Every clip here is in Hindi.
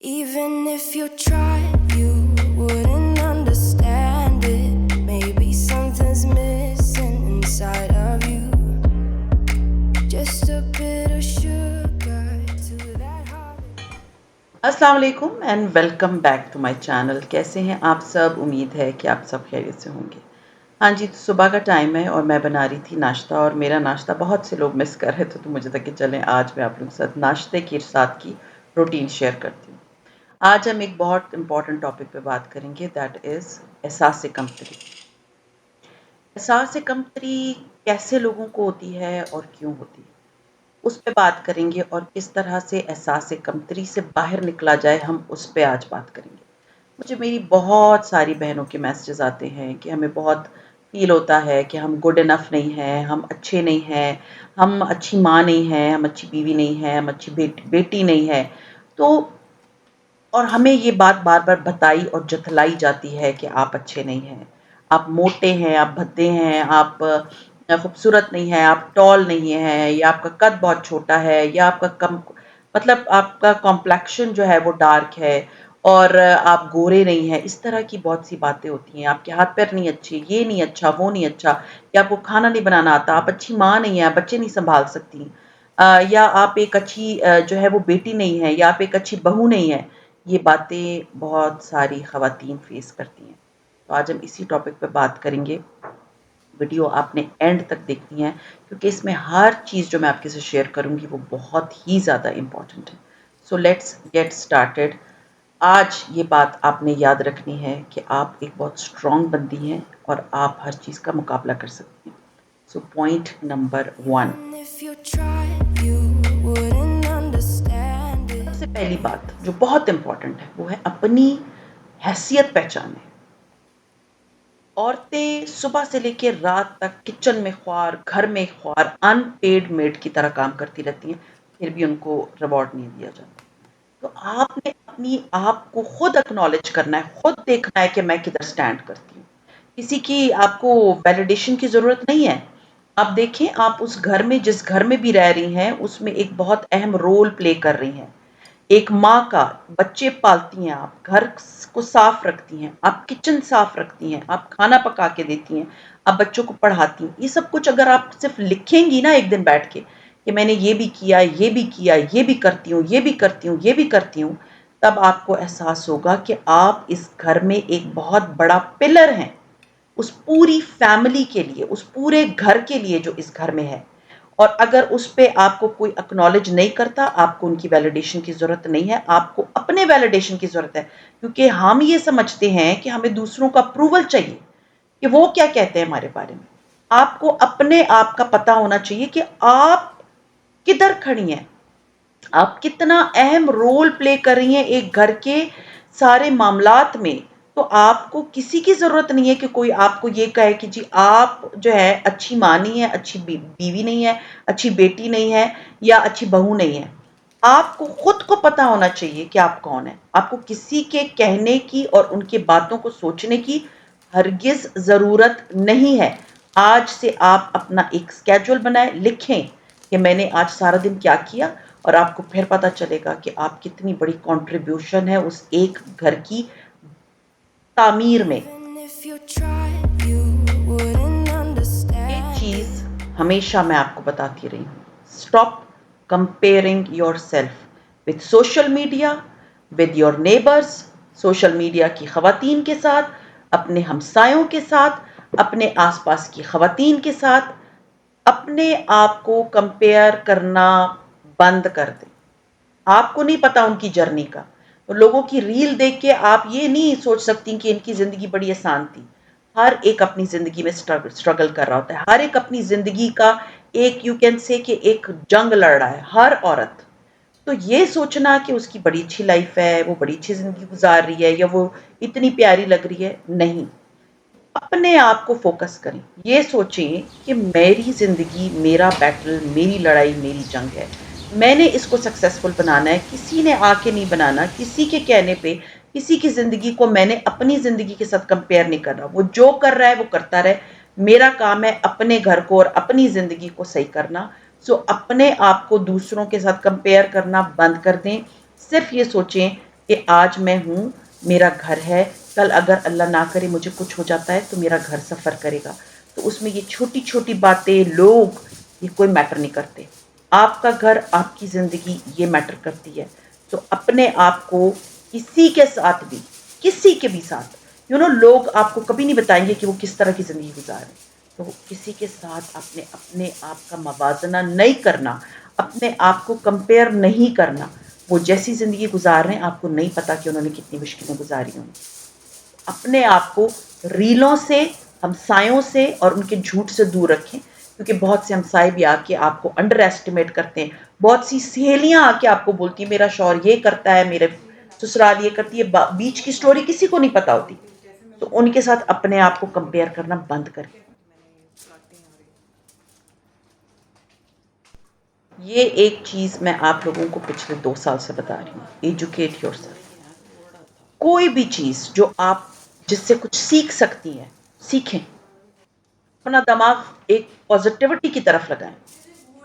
Even if you tried, you wouldn't understand it. Maybe something's missing inside of you. Just a bit of sugar to that heart. अस्सलाम वालेकुम and welcome back to my channel. कैसे हैं आप सब? उम्मीद है कि आप सब खैरियत से होंगे। हाँ जी, तो सुबह का टाइम है और मैं बना रही थी नाश्ता और मेरा नाश्ता बहुत से लोग मिस कर रहे थे, तो मुझे था कि चलें आज मैं आप लोगों के साथ नाश्ते के साथ की रूटीन शेयर करती हूँ। आज हम एक बहुत इम्पॉर्टेंट टॉपिक पे बात करेंगे, दैट इज़ एहसास कमतरी। एहसास कमतरी कैसे लोगों को होती है और क्यों होती है, उस पे बात करेंगे और किस तरह से एहसास कमतरी से बाहर निकला जाए, हम उस पे आज बात करेंगे। मुझे मेरी बहुत सारी बहनों के मैसेजेस आते हैं कि हमें बहुत फ़ील होता है कि हम गुड इनफ नहीं हैं, हम अच्छे नहीं हैं, हम अच्छी माँ नहीं हैं, हम अच्छी बीवी नहीं हैं, हम अच्छी बेटी नहीं हैं। तो और हमें ये बात बार-बार बताई और जतलाई जाती है कि आप अच्छे नहीं हैं, आप मोटे हैं, आप भद्दे हैं, आप खूबसूरत नहीं हैं, आप टॉल नहीं हैं, या आपका कद बहुत छोटा है, या आपका कम मतलब आपका कॉम्प्लेक्शन जो है वो डार्क है और आप गोरे नहीं हैं। इस तरह की बहुत सी बातें होती हैं। आपके हाथ-पैर नहीं अच्छे, ये नहीं अच्छा, वो नहीं अच्छा, या आपको खाना नहीं बनाना आता, आप अच्छी माँ नहीं हैं, आप बच्चे नहीं सँभाल सकती। या आप एक अच्छी जो है वो बेटी नहीं है, या आप एक अच्छी बहू नहीं है। ये बातें बहुत सारी ख़वातीन फ़ेस करती हैं। तो आज हम इसी टॉपिक पे बात करेंगे। वीडियो आपने एंड तक देखनी है क्योंकि इसमें हर चीज़ जो मैं आपके साथ शेयर करूँगी वो बहुत ही ज़्यादा इम्पॉर्टेंट है। So let's get started. आज ये बात आपने याद रखनी है कि आप एक बहुत स्ट्रॉन्ग बंदी हैं और आप हर चीज़ का मुकाबला कर सकती हैं। So point number 1, Even if you tried, you wouldn't understand सबसे it. पहली बात जो बहुत इम्पोर्टेंट है वो है अपनी हैसियत पहचानें। औरतें सुबह से लेकर रात तक किचन में ख्वार, घर में ख्वार, अनपेड मेड की तरह काम करती रहती हैं, फिर भी उनको रिवॉर्ड नहीं दिया जाता। तो आपने अपनी आप को खुद एक्नॉलेज करना है, खुद देखना है कि मैं किधर स्टैंड करती हूँ। किसी की आपको वैलिडेशन की ज़रूरत नहीं है। आप देखें, आप उस घर में जिस घर में भी रह रही हैं, उसमें एक बहुत अहम रोल प्ले कर रही हैं। एक माँ का, बच्चे पालती हैं आप, घर को साफ रखती हैं, आप किचन साफ रखती हैं, आप खाना पका के देती हैं, आप बच्चों को पढ़ाती हैं। ये सब कुछ अगर आप सिर्फ लिखेंगी ना एक दिन बैठ के कि मैंने ये भी किया, ये भी किया, ये भी करती हूँ, ये भी करती हूँ, ये भी करती हूँ, तब आपको एहसास होगा कि आप इस घर में एक बहुत बड़ा पिलर हैं, उस पूरी फैमिली के लिए, उस पूरे घर के लिए जो इस घर में है। और अगर उस पे आपको कोई एक्नॉलेज नहीं करता, आपको उनकी वैलिडेशन की ज़रूरत नहीं है, आपको अपने वैलिडेशन की ज़रूरत है। क्योंकि हम ये समझते हैं कि हमें दूसरों का अप्रूवल चाहिए, कि वो क्या कहते हैं हमारे बारे में। आपको अपने आप का पता होना चाहिए कि आप किधर खड़ी हैं, आप कितना अहम रोल प्ले कर रही हैं एक घर के सारे मामलात में। तो आपको किसी की ज़रूरत नहीं है कि कोई आपको ये कहे कि जी आप जो है अच्छी माँ नहीं है, अच्छी बीवी नहीं है, अच्छी बेटी नहीं है, या अच्छी बहू नहीं है। आपको खुद को पता होना चाहिए कि आप कौन हैं। आपको किसी के कहने की और उनकी बातों को सोचने की हरगिज़ ज़रूरत नहीं है। आज से आप अपना एक स्केड्यूल बनाएँ, लिखें कि मैंने आज सारा दिन क्या किया, और आपको फिर पता चलेगा कि आप कितनी बड़ी कंट्रीब्यूशन है उस एक घर की तामीर में। Even if you tried, you wouldn't एक understand चीज़ it. हमेशा मैं आपको बताती रही हूँ, stop comparing yourself with social media, with your neighbours, social media की खवातीन के साथ, अपने हमसायों के साथ, अपने आसपास की खवातीन के साथ। अपने आप को कंपेयर करना बंद कर दें। आपको नहीं पता उनकी जर्नी का। तो लोगों की रील देख के आप ये नहीं सोच सकती कि इनकी ज़िंदगी बड़ी आसान थी। हर एक अपनी ज़िंदगी में स्ट्रगल कर रहा होता है। हर एक अपनी ज़िंदगी का एक यू कैन से कि एक जंग लड़ रहा है, हर औरत। तो ये सोचना कि उसकी बड़ी अच्छी लाइफ़ है, वो बड़ी अच्छी ज़िंदगी गुज़ार रही है, या वो इतनी प्यारी लग रही है, नहीं। अपने आप को फ़ोकस करें। ये सोचें कि मेरी ज़िंदगी, मेरा बैटल, मेरी लड़ाई, मेरी जंग है। मैंने इसको सक्सेसफुल बनाना है, किसी ने आके नहीं बनाना, किसी के कहने पे, किसी की ज़िंदगी को मैंने अपनी ज़िंदगी के साथ कंपेयर नहीं करना। वो जो कर रहा है वो करता रहे। मेरा काम है अपने घर को और अपनी ज़िंदगी को सही करना। सो अपने आप को दूसरों के साथ कंपेयर करना बंद कर दें। सिर्फ़ ये सोचें कि आज मैं हूँ, मेरा घर है, कल अगर अल्लाह ना करे मुझे कुछ हो जाता है तो मेरा घर सफ़र करेगा। तो उसमें ये छोटी-छोटी बातें, लोग, ये कोई मैटर नहीं करते। आपका घर, आपकी ज़िंदगी ये मैटर करती है। तो अपने आप को किसी के साथ भी, किसी के भी साथ, लोग आपको कभी नहीं बताएँगे कि वो किस तरह की ज़िंदगी गुज़ार रहे हैं। तो किसी के साथ अपने अपने आप का मवाज़ना नहीं करना, अपने आप को कंपेयर नहीं करना। वो जैसी ज़िंदगी गुज़ार रहे हैं, आपको नहीं पता कि उन्होंने कितनी मुश्किलें गुज़ारी होंगी। अपने आप को रीलों से, हमसायों से और उनके झूठ से दूर रखें, क्योंकि बहुत से हमसाए भी आके आपको अंडर एस्टिमेट करते हैं। बहुत सी सहेलियाँ आके आपको बोलती हैं, मेरा शौहर ये करता है, मेरे ससुराल ये करती है, बीच की स्टोरी किसी को नहीं पता होती। तो उनके साथ अपने आप को कंपेयर करना बंद करें। ये एक चीज़ मैं आप लोगों को पिछले 2 साल से बता रही हूँ, एजुकेट योरसेल्फ। कोई भी चीज़ जो आप जिससे कुछ सीख सकती हैं, सीखें। अपना दिमाग एक पॉज़िटिविटी की तरफ लगाएँ।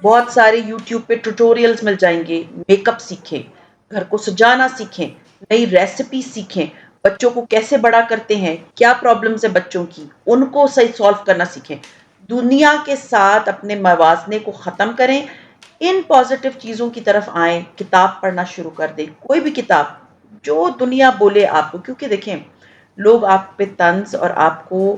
बहुत सारे यूट्यूब पे ट्यूटोरियल्स मिल जाएँगे, मेकअप सीखें, घर को सजाना सीखें, नई रेसिपी सीखें, बच्चों को कैसे बड़ा करते हैं, क्या प्रॉब्लम्स है बच्चों की, उनको सही सॉल्व करना सीखें। दुनिया के साथ अपने मवाज़ने को ख़त्म करें, इन पॉज़िटिव चीज़ों की तरफ आएँ, किताब पढ़ना शुरू कर दें, कोई भी किताब, जो दुनिया बोले आपको, क्योंकि देखें, लोग आप पे तंज़ और आपको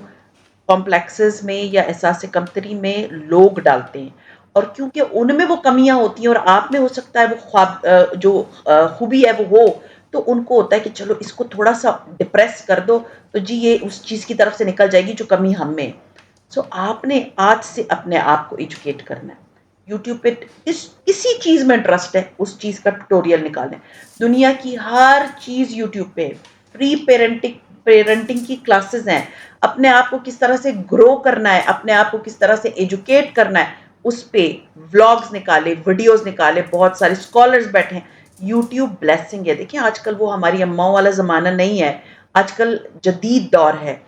कॉम्प्लेक्सेस में या एहसास कमतरी में लोग डालते हैं, और क्योंकि उनमें वो कमियां होती हैं और आप में हो सकता है वो जो खूबी है वो हो, तो उनको होता है कि चलो इसको थोड़ा सा डिप्रेस कर दो, तो जी ये उस चीज़ की तरफ से निकल जाएगी जो कमी हम में है। सो आपने आज से अपने आप को एजुकेट करना है। यूट्यूब पे किसी चीज़ में इंटरेस्ट है, उस चीज़ का ट्यूटोरियल निकालें। दुनिया की हर चीज़ यूट्यूब पे है। फ्री पेरेंटिंग पेरेंटिंग की क्लासेस हैं। अपने आप को किस तरह से ग्रो करना है, अपने आप को किस तरह से एजुकेट करना है, उस पे व्लॉग्स निकाले, वीडियोस निकाले, बहुत सारे स्कॉलर्स बैठे हैं। यूट्यूब ब्लेसिंग है। देखिए आजकल वो हमारी अम्माओं वाला ज़माना नहीं है। आजकल जदीद दौर है।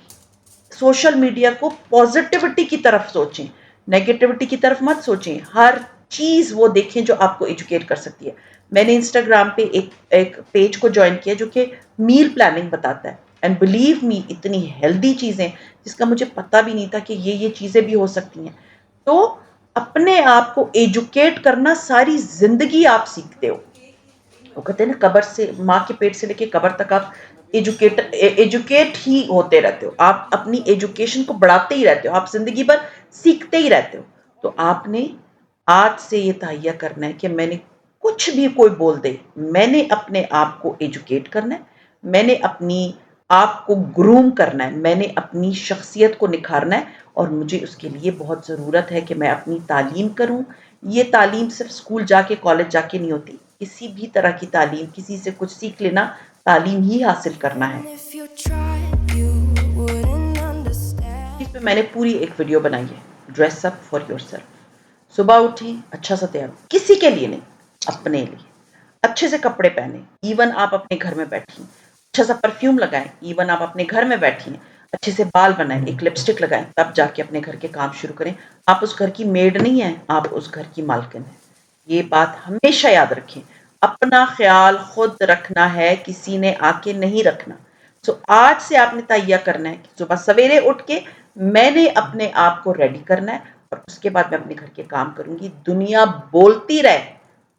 सोशल मीडिया को पॉजिटिविटी की तरफ सोचें, नेगेटिविटी की तरफ मत सोचें। हर चीज़ वो देखें जो आपको एजुकेट कर सकती है। मैंने इंस्टाग्राम पे एक एक पेज को जॉइन किया जो कि मील प्लानिंग बताता है, एंड बिलीव मी इतनी हेल्दी चीज़ें जिसका मुझे पता भी नहीं था कि ये चीज़ें भी हो सकती हैं। तो अपने आप को एजुकेट करना सारी ज़िंदगी आप सीखते हो। वो कहते हैं ना, कब्र से, माँ के पेट से लेके कब्र तक आप एजुकेट ही होते रहते हो। आप अपनी एजुकेशन को बढ़ाते ही रहते हो, आप ज़िंदगी भर सीखते ही रहते हो। तो आपने आज से ये तहैया करना है कि मैंने कुछ भी कोई बोल दे, मैंने अपने आप को एजुकेट करना है, मैंने अपनी आप को ग्रूम करना है, मैंने अपनी शख्सियत को निखारना है, और मुझे उसके लिए बहुत ज़रूरत है कि मैं अपनी तालीम करूँ। ये तालीम सिर्फ़ स्कूल जाके, कॉलेज जाके नहीं होती। किसी भी तरह की तालीम, किसी से कुछ सीख लेना, तालीम ही हासिल करना है। And if you tried, you wouldn't understand. इस पे मैंने पूरी एक वीडियो बनाई है, ड्रेस अप फॉर योरसेल्फ। सुबह उठें, अच्छा सा तैयार हो, किसी के लिए नहीं, अपने लिए। अच्छे से कपड़े पहने, इवन आप अपने घर में बैठी हैं। अच्छा सा परफ्यूम लगाएं, इवन आप अपने घर में बैठी हैं। अच्छे से बाल बनाएं, एक लिपस्टिक लगाएं, तब जाके अपने घर के काम शुरू करें। आप उस घर की मेड नहीं हैं, आप उस घर की मालकिन हैं। ये बात हमेशा याद रखें। अपना ख्याल खुद रखना है, किसी ने आके नहीं रखना। सो आज से आपने तैयार करना है कि सुबह सवेरे उठ के मैंने अपने आप को रेडी करना है, और उसके बाद मैं अपने घर के काम करूंगी। दुनिया बोलती रहे,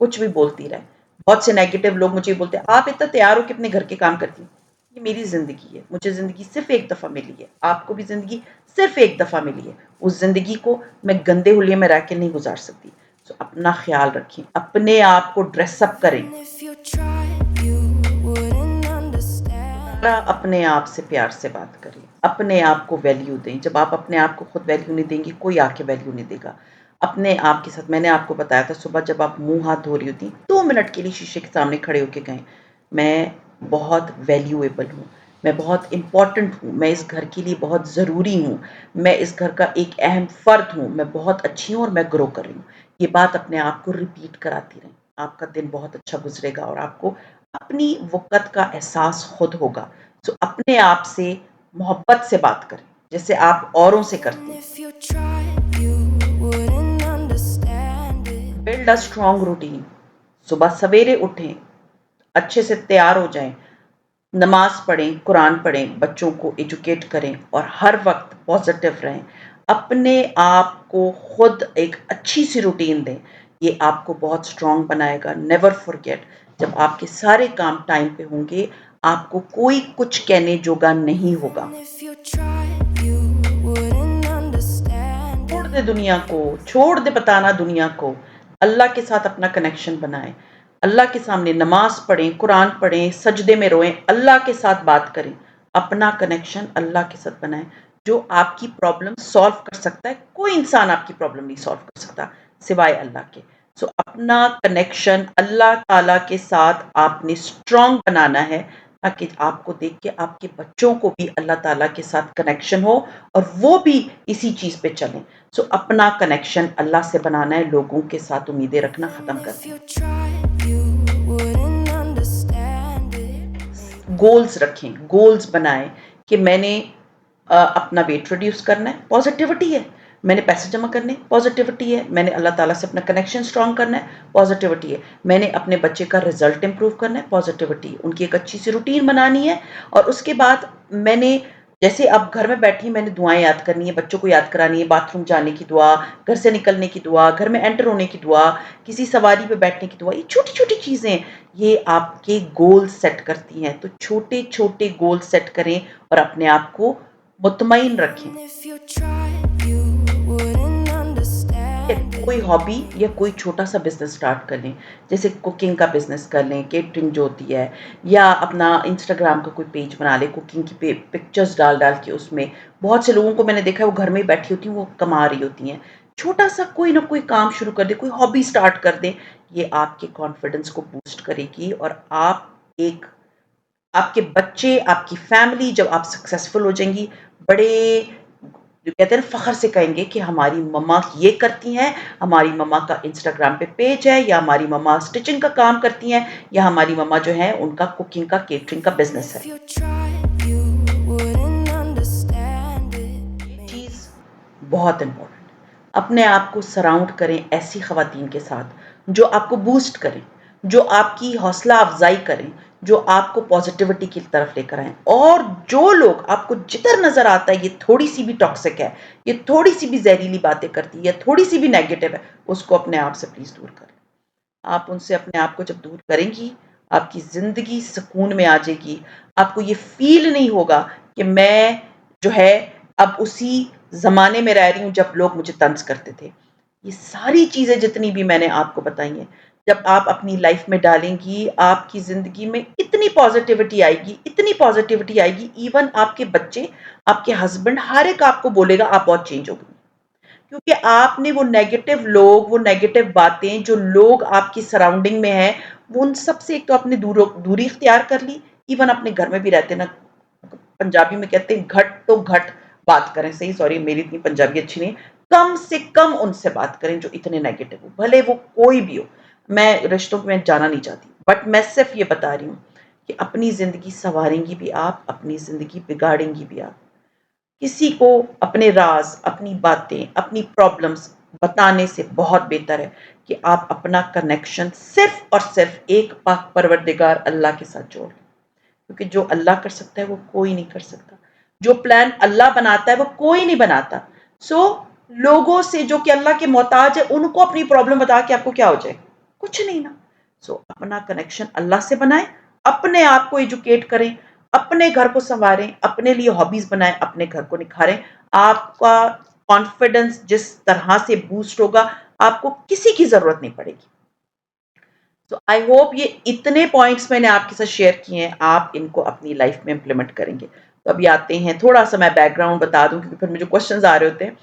कुछ भी बोलती रहे। बहुत से नेगेटिव लोग मुझे बोलते हैं, आप इतना तैयार हो के अपने घर के काम करती हैं। ये मेरी ज़िंदगी है, मुझे ज़िंदगी सिर्फ़ एक दफ़ा मिली है, आपको भी ज़िंदगी सिर्फ़ एक दफ़ा मिली है। उस ज़िंदगी को मैं गंदे हुलिये में रह के नहीं गुज़ार सकती। सो अपना ख़्याल रखें, अपने आप को ड्रेस अप करें। And if you tried, you wouldn't understand. अपने आप से प्यार से बात करें, अपने आप को वैल्यू दें। जब आप अपने आप को खुद वैल्यू नहीं देंगे, कोई आके वैल्यू नहीं देगा। अपने आप के साथ, मैंने आपको बताया था, सुबह जब आप मुँह हाथ धो रही होती, 2 मिनट के लिए शीशे के सामने खड़े होके कहें, मैं बहुत वैल्यूएबल हूँ, मैं बहुत इम्पोर्टेंट हूँ, मैं इस घर के लिए बहुत ज़रूरी हूँ, मैं इस घर का एक अहम फ़र्द हूँ, मैं बहुत अच्छी हूँ और मैं ग्रो कर रही हूँ। ये बात अपने आप को रिपीट कराती रहें। आपका दिन बहुत अच्छा गुज़रेगा और आपको अपनी वक़्त का एहसास खुद होगा। सो अपने आप से मोहब्बत से बात करें, जैसे आप औरों से करती And हैं। if you tried, you wouldn't understand it. Build a strong routine. सुबह सवेरे उठें, अच्छे से तैयार हो जाएँ, नमाज़ पढ़ें, कुरान पढ़ें, बच्चों को एजुकेट करें और हर वक़्त पॉज़िटिव रहें। अपने आप को खुद एक अच्छी-सी रूटीन दें, ये आपको बहुत स्ट्रॉन्ग बनाएगा। नेवर फॉरगेट, जब आपके सारे काम टाइम पे होंगे, आपको कोई कुछ कहने जोगा नहीं होगा। Even if you tried, you wouldn't understand छोड़ it. दे दुनिया को, छोड़ दे बताना दुनिया को, अल्लाह के साथ अपना कनेक्शन बनाएँ। अल्लाह के सामने नमाज़ पढ़ें, कुरान पढ़ें, सजदे में रोएँ, अल्लाह के साथ बात करें। अपना कनेक्शन अल्लाह के साथ बनाएँ, जो आपकी प्रॉब्लम सॉल्व कर सकता है। कोई इंसान आपकी प्रॉब्लम नहीं सॉल्व कर सकता, सिवाय अल्लाह के। सो अपना कनेक्शन अल्लाह ताला के साथ आपने स्ट्रॉन्ग बनाना है, ताकि आपको देख के आपके बच्चों को भी अल्लाह ताला के साथ कनेक्शन हो और वो भी इसी चीज़ पे चलें। सो अपना कनेक्शन अल्लाह से बनाना है, लोगों के साथ उम्मीदें रखना Even ख़त्म कर if दें। you tried, you wouldn't understand it. Goals रखें, गोल्स बनाएँ कि मैंने अपना वेट रिड्यूस करना है, पॉज़िटिविटी है। मैंने पैसे जमा करने, पॉज़िटिविटी है। मैंने अल्लाह ताला से अपना कनेक्शन स्ट्रॉन्ग करना है, पॉज़िटिविटी है। मैंने अपने बच्चे का रिज़ल्ट इम्प्रूव करना है, पॉज़िटिविटी है। उनकी एक अच्छी-सी रूटीन बनानी है और उसके बाद मैंने जैसे अब घर में बैठी मैंने दुआएँ याद करनी है, बच्चों को याद करानी है, बाथरूम जाने की दुआ, घर से निकलने की दुआ, घर में एंटर होने की दुआ, किसी सवारी पे बैठने की दुआ, ये छोटी-छोटी चीज़ें ये आपके गोल सेट करती हैं। तो छोटे-छोटे गोल सेट करें और अपने आप को मुतमईन रखें। Even if you tried, you wouldn't understand it. कोई हॉबी या कोई छोटा-सा बिज़नेस स्टार्ट कर लें। जैसे कुकिंग का बिज़नेस कर लें, केटरिंग जो होती है या अपना इंस्टाग्राम का कोई पेज बना लें, कुकिंग की पिक्चर्स डाल-डाल के उसमें बहुत से लोगों को मैंने देखा है वो घर में ही बैठी होती हैं, वो कमा रही होती हैं। छोटा-सा कोई ना कोई काम शुरू कर दें, कोई हॉबी स्टार्ट कर दें, ये आपके कॉन्फिडेंस को बूस्ट करेगी और आप एक आपके बच्चे, आपकी फैमिली जब आप सक्सेसफुल हो जाएँगी, बड़े जो कहते हैं ना फ़ख्र से कहेंगे कि हमारी मम्मा ये करती हैं, हमारी मम्मा का इंस्टाग्राम पे पेज है या हमारी मम्मा स्टिचिंग का काम करती हैं या हमारी मम्मा जो है उनका कुकिंग का, केटरिंग का Even बिज़नेस if है। you tried, you wouldn't understand it. ये चीज़ बहुत इम्पोर्टेंट है। अपने आप को सराउंड करें ऐसी ख़वातीन के साथ जो आपको बूस्ट करें, जो आपकी हौसला अफ़ज़ाई करें, जो आपको पॉज़िटिविटी की तरफ लेकर आएँ और जो लोग आपको जिधर नज़र आता है ये थोड़ी-सी भी टॉक्सिक है, ये थोड़ी-सी भी ज़हरीली बातें करती है या थोड़ी-सी भी नेगेटिव है, उसको अपने आप से प्लीज़ दूर करें। आप उनसे अपने आप को जब दूर करेंगी, आपकी ज़िंदगी सुकून में आ जाएगी। आपको ये फ़ील नहीं होगा कि मैं जो है अब उसी ज़माने में रह रही हूँ जब लोग मुझे तंज़ करते थे। ये सारी चीज़ें जितनी भी मैंने आपको बताई हैं, जब आप अपनी लाइफ़ में डालेंगी, आपकी ज़िंदगी में इतनी पॉज़िटिविटी आएगी, इवन आपके बच्चे, आपके हस्बैंड हर एक आपको बोलेगा आप बहुत चेंज हो गई। क्योंकि आपने वो नेगेटिव लोग, वो नेगेटिव बातें जो लोग आपकी सराउंडिंग में हैं, वो उन सब से एक तो आपने दूरी इख्तियार कर ली, इवन अपने घर में भी रहते ना, पंजाबी में कहते हैं घट तो घट बात करें, सही सॉरी मेरी इतनी पंजाबी अच्छी नहीं है, कम से कम उनसे बात करें जो इतने नेगेटिव हो, भले वो कोई भी हो। मैं रिश्तों में जाना नहीं चाहती, बट मैं सिर्फ ये बता रही हूँ कि अपनी ज़िंदगी सँवारेंगी भी आप, अपनी ज़िंदगी बिगाड़ेंगी भी आप। किसी को अपने राज़, अपनी बातें, अपनी प्रॉब्लम्स बताने से बहुत बेहतर है कि आप अपना कनेक्शन सिर्फ़ और सिर्फ़ एक पाक परवरदिगार अल्लाह के साथ जोड़ लें। क्योंकि जो अल्लाह कर सकता है वो कोई नहीं कर सकता। जो प्लान अल्लाह बनाता है वो कोई नहीं बनाता। सो लोगों से जो कि अल्लाह के मोहताज है उनको अपनी प्रॉब्लम बता के आपको क्या हो जाए? कुछ नहीं ना। सो अपना कनेक्शन अल्लाह से बनाएँ, अपने आप को एजुकेट करें, अपने घर को सँवारें, अपने लिए हॉबीज़ बनाएँ, अपने घर को निखारें। आपका कॉन्फिडेंस जिस तरह से बूस्ट होगा, आपको किसी की ज़रूरत नहीं पड़ेगी। तो आई होप ये इतने पॉइंट्स मैंने आपके साथ शेयर किए हैं, आप इनको अपनी लाइफ में इम्प्लीमेंट करेंगे। तो अभी आते हैं थोड़ा-सा मैं बैकग्राउंड बता दूँ क्योंकि फिर मुझे क्वेश्चन्स आ रहे होते हैं।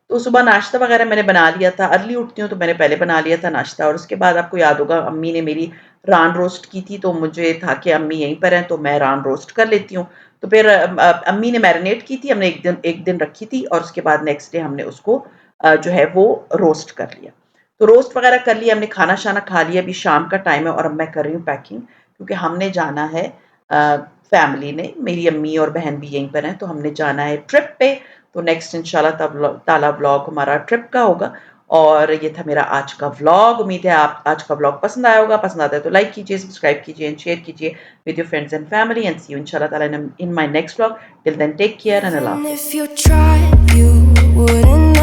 तो सुबह नाश्ता वगैरह मैंने बना लिया था, अर्ली उठती हूँ तो मैंने पहले बना लिया था नाश्ता और उसके बाद आपको याद होगा अम्मी ने मेरी रान रोस्ट की थी, तो मुझे था कि अम्मी यहीं पर हैं तो मैं रान रोस्ट कर लेती हूँ। तो फिर अम्मी ने मैरिनेट की थी, हमने एक दिन रखी थी और उसके बाद नेक्स्ट डे हमने उसको जो है वो रोस्ट कर लिया। तो रोस्ट वगैरह कर लिया हमने, खाना-शाना खा लिया, अभी शाम का टाइम है और अब मैं कर रही हूँ पैकिंग क्योंकि हमने जाना है फैमिली ने, मेरी अम्मी और बहन भी यहीं पर हैं, तो हमने जाना है ट्रिप पे, तो नेक्स्ट इंशाल्लाह ताला व्लॉग हमारा ट्रिप का होगा और ये था मेरा आज का व्लॉग। उम्मीद है आप आज का व्लॉग पसंद आया होगा। पसंद आता है तो लाइक कीजिए, सब्सक्राइब कीजिए एंड शेयर कीजिए with your friends and family and see you इंशाल्लाह ताला in my next vlog. Till then take care and अल्लाह Even हाफिज़। if you tried, you wouldn't